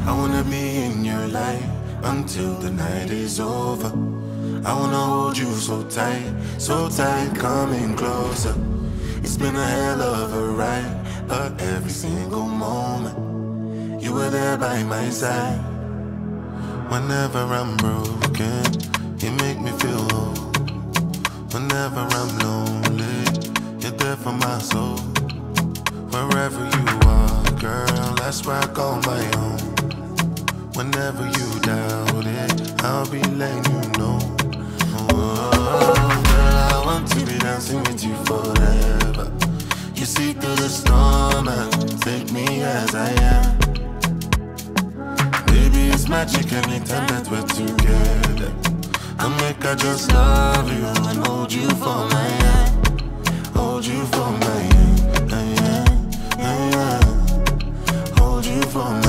I wanna be in your life until the night is over. I wanna hold you so tight, coming closer. It's been a hell of a ride, but every single moment you were there by my side. Whenever I'm broken, you make me feel whole. Whenever I'm lonely, you're there for my soul. Wherever you are, girl, that's where I call my own. Whenever you doubt it, I'll be letting you know. Oh, girl, I want to be dancing with you forever. You see through the storm and take me as I am. Baby, it's magic anytime that we're together. I make I just love you and hold you for my hand. Hold you for my hand, hold you for my hand.